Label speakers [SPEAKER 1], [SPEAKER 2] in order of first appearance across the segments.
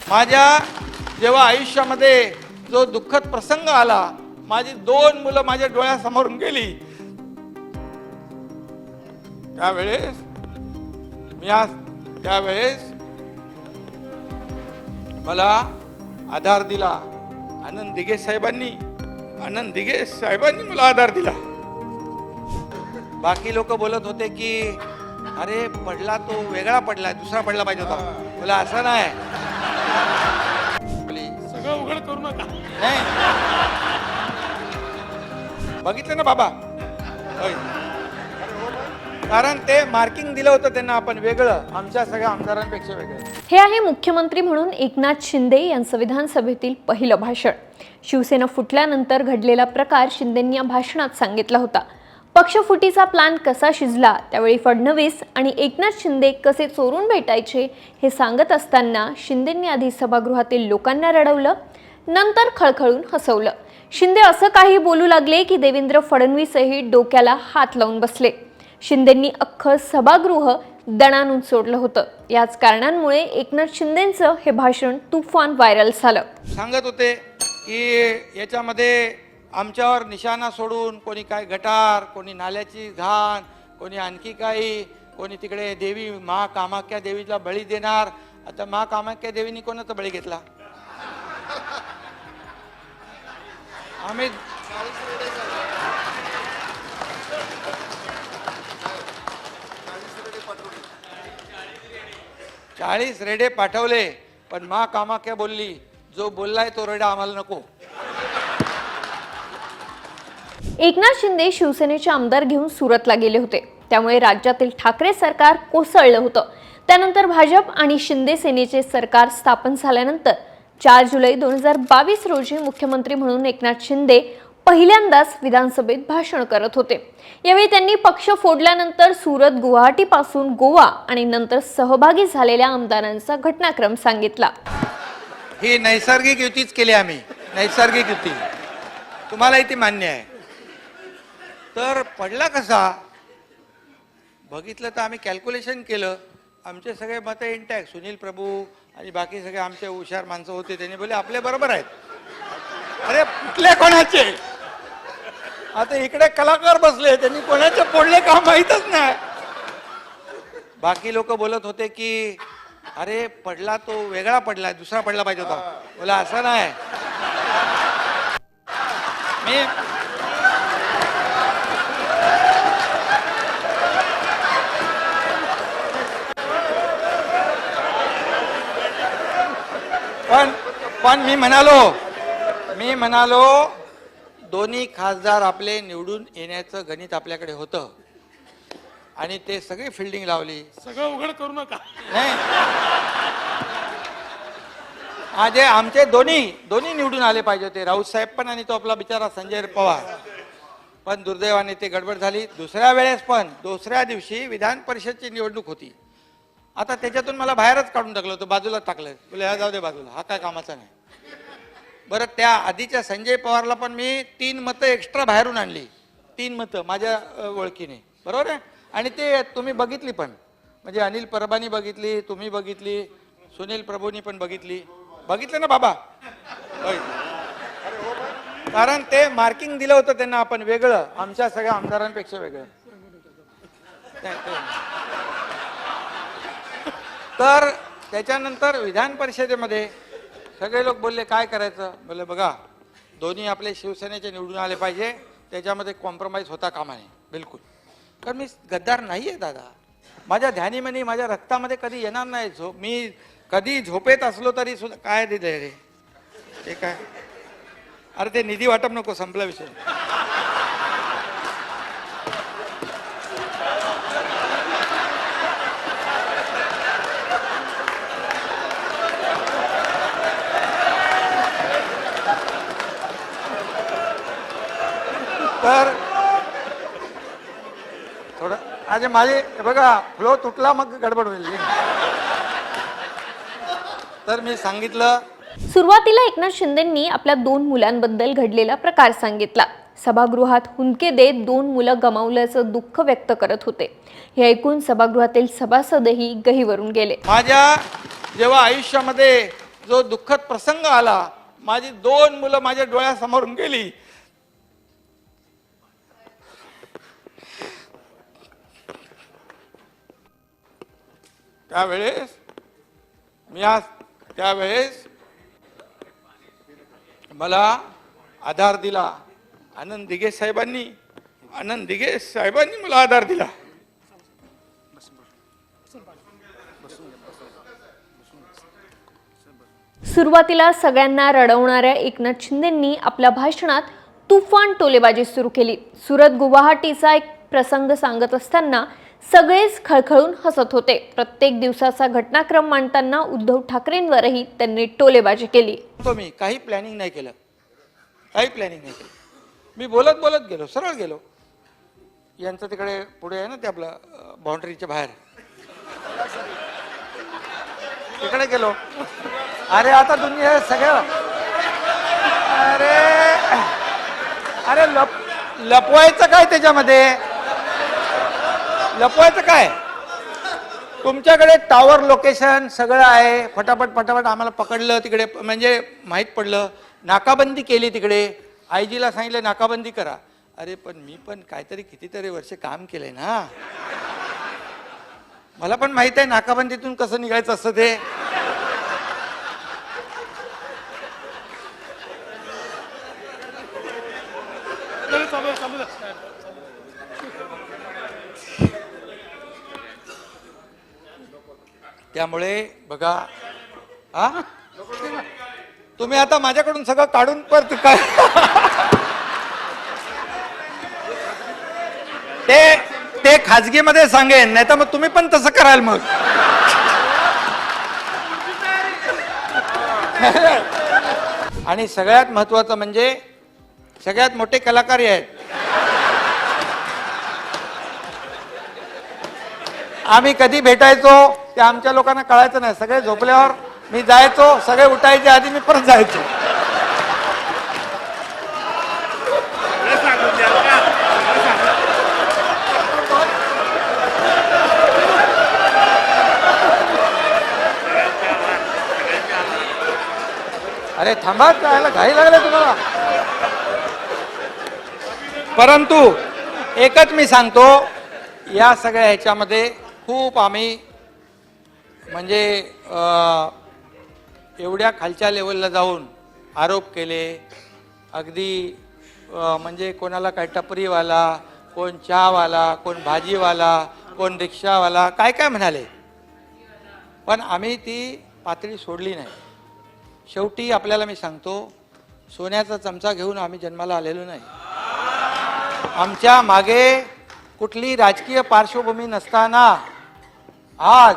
[SPEAKER 1] माझ्या जेव्हा आयुष्यामध्ये जो दुःखद प्रसंग आला, माझी 2 मुलं माझ्या डोळ्यासमोरून गेली, त्यावेळेस मला आधार दिला आनंद दिघे साहेबांनी मला आधार दिला. बाकी लोक बोलत होते की अरे पडला तो वेगळा पडला, दुसरा पडला पाहिजे होता. मला असं नाही,
[SPEAKER 2] सगळं उघड करू नका.
[SPEAKER 1] नाही बघितलं ना बाबा, कारण ते मार्किंग दिलं होतं त्यांना, आपण वेगळं, आमच्या सगळ्या आमदारांपेक्षा वेगळं.
[SPEAKER 3] हे आहे मुख्यमंत्री म्हणून एकनाथ शिंदे यांचं विधानसभेतील पहिलं भाषण. शिवसेना फुटल्यानंतर घडलेला प्रकार शिंदेंनी या भाषणात सांगितला होता. पक्षफुटीचा प्लॅन कसा शिजला, त्यावेळी फडणवीस आणि एकनाथ शिंदे कसे चोरून भेटायचे हे सांगत असताना शिंदेंनी आधी सभागृहातील लोकांना रडवलं, नंतर खळखळून हसवलं. शिंदे असं काही बोलू लागले की देवेंद्र फडणवीसही डोक्याला हात लावून बसले. शिंदेंनी अख्खं सभागृह दणानून सोडलं होतं. याच कारणांमुळे एकनाथ शिंदेंचं हे भाषण तुफान व्हायरल झालं.
[SPEAKER 1] सांगत होते की याच्यामध्ये आमच्यावर निशाणा सोडून कोणी काय गटार, कोणी नाल्याची घाण, कोणी आणखी काही, कोणी तिकडे देवी महाकामाख्या देवीला बळी देणार. आता महाकामाख्या देवीने कोणाचा बळी घेतला? आम्ही 40 रेडे पाठवले, पण महाकामाख्या बोलली जो बोललाय तो रेडा आम्हाला नको.
[SPEAKER 3] एकनाथ शिंदे शिवसेनेचे आमदार घेऊन सुरतला गेले होते. त्यामुळे राज्यातील ठाकरे सरकार कोसळलं होतं. त्यानंतर भाजप आणि शिंदे सेनेचे सरकार स्थापन झाल्यानंतर 4 जुलै 2022 रोजी मुख्यमंत्री म्हणून एकनाथ शिंदे पहिल्यांदाच विधानसभेत भाषण करत होते. यावेळी त्यांनी पक्ष फोडल्यानंतर सुरत, गुवाहाटीपासून गोवा आणि नंतर सहभागी झालेल्या आमदारांचा घटनाक्रम सांगितला.
[SPEAKER 1] ही नैसर्गिक युतीच केली आम्ही, नैसर्गिक युती, तुम्हालाही ती मान्य आहे. तर पडला कसा बघितलं तर आम्ही कॅल्क्युलेशन केलं, आमचे सगळे मतं इंटॅक्ट, सुनील प्रभू आणि बाकी सगळे आमचे हुशार माणसं होते, त्यांनी बोले आपले बरोबर आहेत. अरे कुठले कोणाचे? आता इकडे कलाकार बसले, त्यांनी कोणाचे फोडले का माहीतच नाही. बाकी लोक बोलत होते की अरे पडला तो वेगळा पडला, दुसरा पडला पाहिजे होता. बोला असं नाही, पण मी म्हणालो दोन्ही खासदार आपले निवडून येण्याचं गणित आपल्याकडे होतं आणि ते सगळे फिल्डिंग लावली.
[SPEAKER 2] सगळं उघड करू नका.
[SPEAKER 1] नाही, आज आमचे दोन्ही निवडून आले पाहिजे होते, राऊत साहेब पण आणि तो आपला बिचारा संजय पवार. पण दुर्दैवाने ते गडबड झाली. दुसऱ्या वेळेस पण दुसऱ्या दिवशी विधान परिषदची निवडणूक होती. आता त्याच्यातून मला बाहेरच काढून टाकलं होतं, बाजूला टाकलं. बोले हा जाऊ दे बाजूला, हा काय कामाचा नाही. बरं, त्या आधीच्या संजय पवारला पण मी 3 मतं एक्स्ट्रा बाहेरून आणली, 3 मतं माझ्या ओळखीने, बरोबर आहे. आणि ते तुम्ही बघितली पण, म्हणजे अनिल परबानी बघितली, तुम्ही बघितली, सुनील प्रभूंनी पण बघितलं ना बाबा. कारण ते मार्किंग दिलं होतं त्यांना, आपण वेगळं, आमच्या सगळ्या आमदारांपेक्षा वेगळं. तर त्याच्यानंतर विधान परिषदेमध्ये सगळे लोक बोलले काय करायचं. बोलले बघा दोन्ही आपले शिवसेनेचे निवडून आले पाहिजे, त्याच्यामध्ये कॉम्प्रोमाइज होता कामा नये बिलकुल. कारण मी गद्दार नाही आहे दादा, माझ्या ध्यानीमनी माझ्या रक्तामध्ये कधी येणार नाही. मी कधी झोपेत असलो तरी सुद्धा काय दिलंय रे ते काय, अरे ते निधी वाटप नको, संपला विषय. तर थोडं आज माझे बघा फ्लो तुटला, मग गडबड होईल. तर मी सांगितलं.
[SPEAKER 3] सुरुवातीला एकनाथ शिंदेंनी आपल्या 2 मुलांबद्दल घडलेला प्रकार सांगितला. सभागृहात हुंदके देत 2 मुलं गमावल्याचं दुःख व्यक्त करत होते. हे ऐकून सभागृहातील सभासदही गहिवरून गेले.
[SPEAKER 1] माझ्या जेव्हा आयुष्यामध्ये जो दुःखद प्रसंग आला, माझी 2 मुलं माझ्या डोळ्यासमोरून गेली, त्यावेळेस मला आधार दिला आनंद दिघे साहेबांनी मला आधार दिला.
[SPEAKER 3] सुरुवातीला सगळ्यांना रडवणाऱ्या एकनाथ शिंदेंनी आपल्या भाषणात तुफान टोलेबाजी सुरू केली. सुरत गुवाहाटीचा एक प्रसंग सांगत असताना सगळेच खळखळून हसत होते. प्रत्येक दिवसाचा घटनाक्रम मांडताना उद्धव ठाकरेंवरही त्यांनी टोलेबाजी केली.
[SPEAKER 1] मी काही प्लॅनिंग नाही केलं. मी बोलत बोलत गेलो, सरळ गेलो. यांचं तिकडे पुढे आहे ना ते आपलं बाउंड्रीच्या बाहेर, तिकडे गेलो. अरे आता दुनिया सगळं अरे लपवायचं काय त्याच्यामध्ये? लपवायचं काय? तुमच्याकडे टॉवर लोकेशन सगळं आहे. फटाफट आम्हाला पकडलं तिकडे, म्हणजे माहीत पडलं. नाकाबंदी केली तिकडे. आयजीला सांगितलं नाकाबंदी करा. अरे पण मी पण काहीतरी कितीतरी वर्ष काम केलंय ना, मला पण माहित आहे नाकाबंदीतून कसं निघायचं असतं ते.
[SPEAKER 2] चालू द्या.
[SPEAKER 1] त्यामुळे बघा, तुम्ही आता माझ्याकडून सगळं काढून परत काय ते खाजगीमध्ये सांगेन, नाही तर मग तुम्ही पण तसं कराल. मग आणि सगळ्यात महत्वाचं म्हणजे सगळ्यात मोठे कलाकार आहेत. आम्ही कधी भेटायचो ते आमच्या लोकांना कळायचं नाही. सगळे झोपल्यावर मी जायचो, सगळे उठायच्या आधी मी परत जायचो. अरे थांबा, काय घाई लागले तुम्हाला? परंतु एकच मी सांगतो, या सगळ्या ह्याच्यामध्ये खूप आम्ही म्हणजे एवढ्या खालच्या लेवलला जाऊन आरोप केले. अगदी म्हणजे कोणाला काय टपरीवाला, कोण चहावाला, कोण भाजीवाला, कोण रिक्षावाला, काय काय म्हणाले. पण आम्ही ती पातळी सोडली नाही. शेवटी आपल्याला मी सांगतो, सोन्याचा चमचा घेऊन आम्ही जन्माला आलेलो नाही. आमच्या मागे कुठली राजकीय पार्श्वभूमी नसताना आज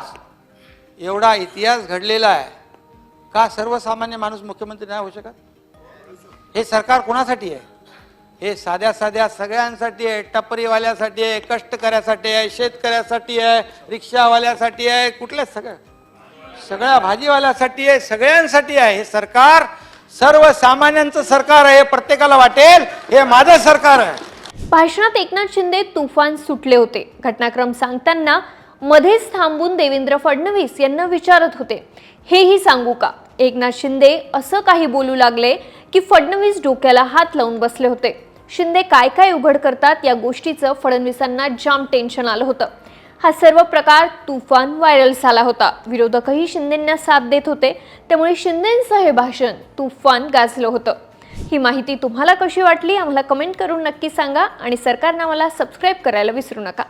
[SPEAKER 1] एवढा इतिहास घडलेला आहे. का सर्वसामान्य माणूस मुख्यमंत्री नाही होऊ शकत? हे सरकार कोणासाठी आहे? हे साध्या सगळ्यांसाठी आहे. टपरीवाल्यासाठी आहे, कष्टकऱ्यासाठी आहे, शेतकऱ्यासाठी आहे, रिक्षावाल्यासाठी आहे, कुठल्या सगळ्या भाजीवाल्यासाठी आहे, सगळ्यांसाठी आहे. हे सरकार सर्वसामान्यांचं सरकार आहे. प्रत्येकाला वाटेल हे माझं सरकार आहे.
[SPEAKER 3] भाषणात एकनाथ शिंदे तुफान सुटले होते. घटनाक्रम सांगताना मध्येच थांबून देवेंद्र फडणवीस यांना विचारत होते, हेही सांगू का? एकनाथ शिंदे असं काही बोलू लागले की फडणवीस डोक्याला हात लावून बसले होते. शिंदे काय काय उघड करतात या गोष्टीचं फडणवीसांना जाम टेन्शन आलं होतं. हा सर्व प्रकार तुफान व्हायरल झाला होता. विरोधकही शिंदेंना साथ देत होते. त्यामुळे शिंदेंचं हे भाषण तुफान गाजलं होतं. ही माहिती तुम्हाला कशी वाटली आम्हाला कमेंट करून नक्की सांगा आणि सरकारनं आम्हाला सबस्क्राईब करायला विसरू नका.